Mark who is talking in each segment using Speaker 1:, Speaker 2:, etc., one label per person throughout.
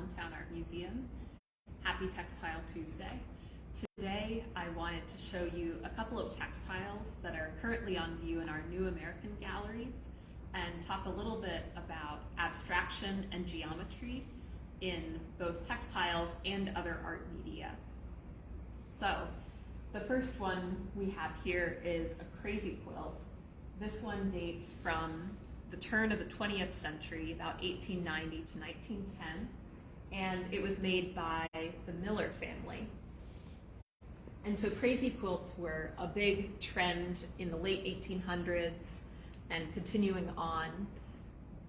Speaker 1: Allentown Art Museum. Happy Textile Tuesday. Today I wanted to show you a couple of textiles that are currently on view in our New American galleries and talk a little bit about abstraction and geometry in both textiles and other art media. So the first one we have here is a crazy quilt. This one dates from the turn of the 20th century, about 1890 to 1910, and it was made by the Miller family. And so crazy quilts were a big trend in the late 1800s and continuing on.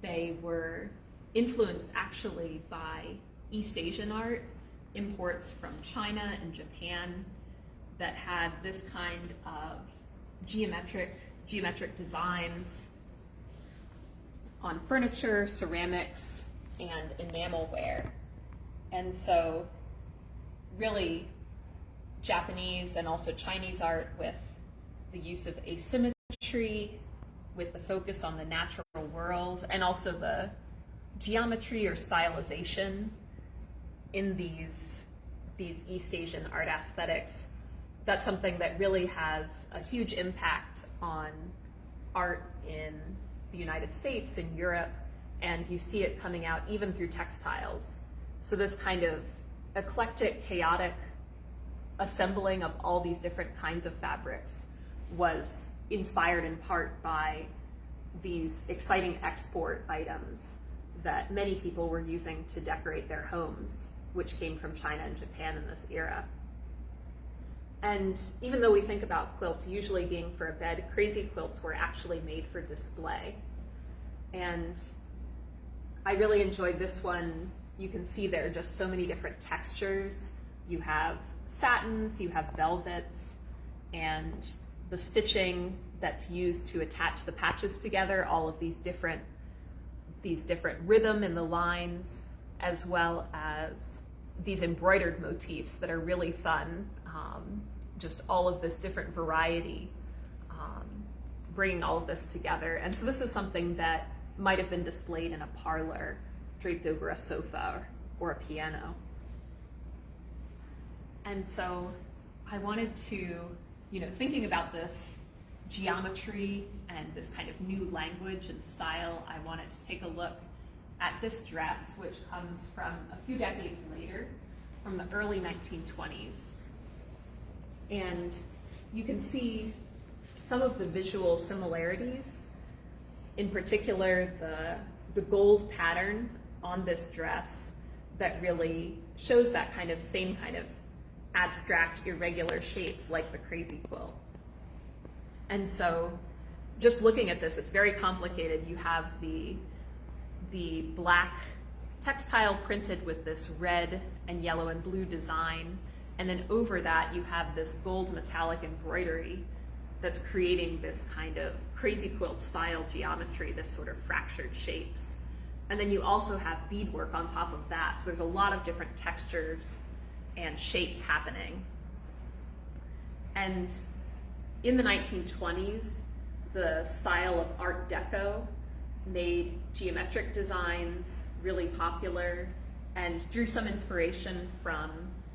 Speaker 1: They were influenced actually by East Asian art, imports from China and Japan that had this kind of geometric designs on furniture, ceramics, and enamelware. And so really Japanese and also Chinese art with the use of asymmetry, with the focus on the natural world, and also the geometry or stylization in these East Asian art aesthetics. That's something that really has a huge impact on art in the United States, in Europe, and you see it coming out even through textiles. So this kind of eclectic, chaotic assembling of all these different kinds of fabrics was inspired in part by these exciting export items that many people were using to decorate their homes, which came from China and Japan in this era. And even though we think about quilts usually being for a bed, crazy quilts were actually made for display. And I really enjoyed this one. You can see there are just so many different textures. You have satins, you have velvets, and the stitching that's used to attach the patches together, all of these different rhythm in the lines, as well as these embroidered motifs that are really fun. Just all of this different variety, bringing all of this together. And so this is something that might have been displayed in a parlor, draped over a sofa or a piano. And so I wanted to, thinking about this geometry and this kind of new language and style, I wanted to take a look at this dress, which comes from a few decades later, from the early 1920s. And you can see some of the visual similarities, in particular the gold pattern on this dress that really shows that same kind of abstract, irregular shapes like the crazy quilt. And so just looking at this, it's very complicated. You have the black textile printed with this red and yellow and blue design, and then over that you have this gold metallic embroidery that's creating this kind of crazy quilt style geometry, this sort of fractured shapes. And then you also have beadwork on top of that, so there's a lot of different textures and shapes happening. And in the 1920s, the style of Art Deco made geometric designs really popular and drew some inspiration from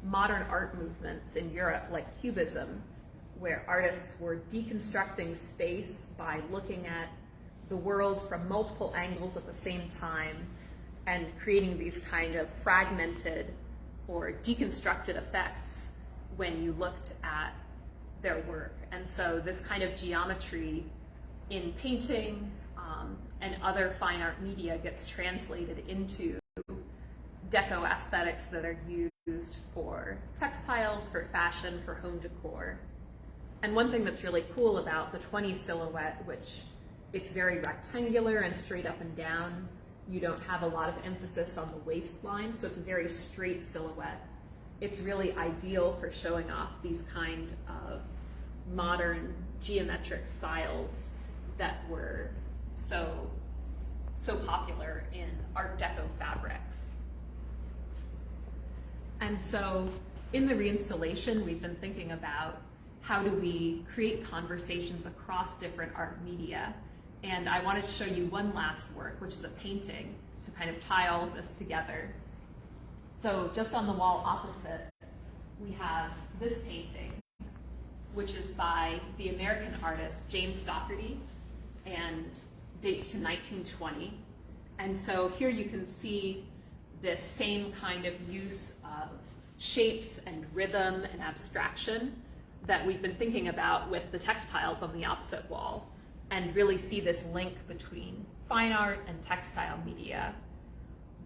Speaker 1: modern art movements in Europe, like Cubism, where artists were deconstructing space by looking at the world from multiple angles at the same time and creating these kind of fragmented or deconstructed effects when you looked at their work. And so this kind of geometry in painting and other fine art media gets translated into deco aesthetics that are used for textiles, for fashion, for home decor. And one thing that's really cool about the 20s silhouette, which it's very rectangular and straight up and down, you don't have a lot of emphasis on the waistline, so it's a very straight silhouette. It's really ideal for showing off these kind of modern geometric styles that were so popular in Art Deco fabrics. And so in the reinstallation, we've been thinking about how do we create conversations across different art media. And I wanted to show you one last work, which is a painting, to kind of tie all of this together. So just on the wall opposite, we have this painting, which is by the American artist James Docherty and dates to 1920. And so here you can see this same kind of use of shapes and rhythm and abstraction that we've been thinking about with the textiles on the opposite wall, and really see this link between fine art and textile media.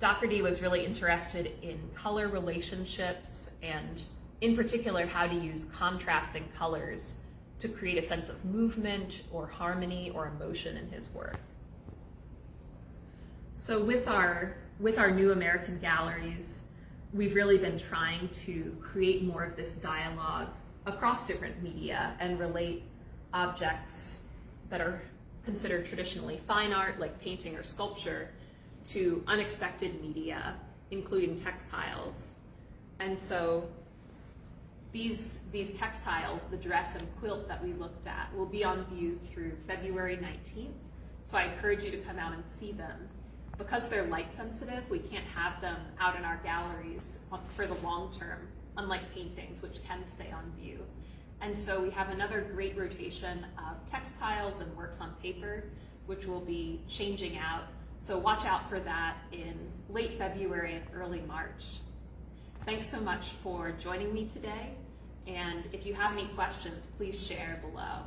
Speaker 1: Docherty was really interested in color relationships and in particular how to use contrasting colors to create a sense of movement or harmony or emotion in his work. So with our new American galleries, we've really been trying to create more of this dialogue across different media and relate objects that are considered traditionally fine art, like painting or sculpture, to unexpected media, including textiles. And so these textiles, the dress and quilt that we looked at, will be on view through February 19th. So I encourage you to come out and see them. Because they're light sensitive, we can't have them out in our galleries for the long term, unlike paintings, which can stay on view. And so we have another great rotation of textiles and works on paper, which will be changing out. So watch out for that in late February and early March. Thanks so much for joining me today. And if you have any questions, please share below.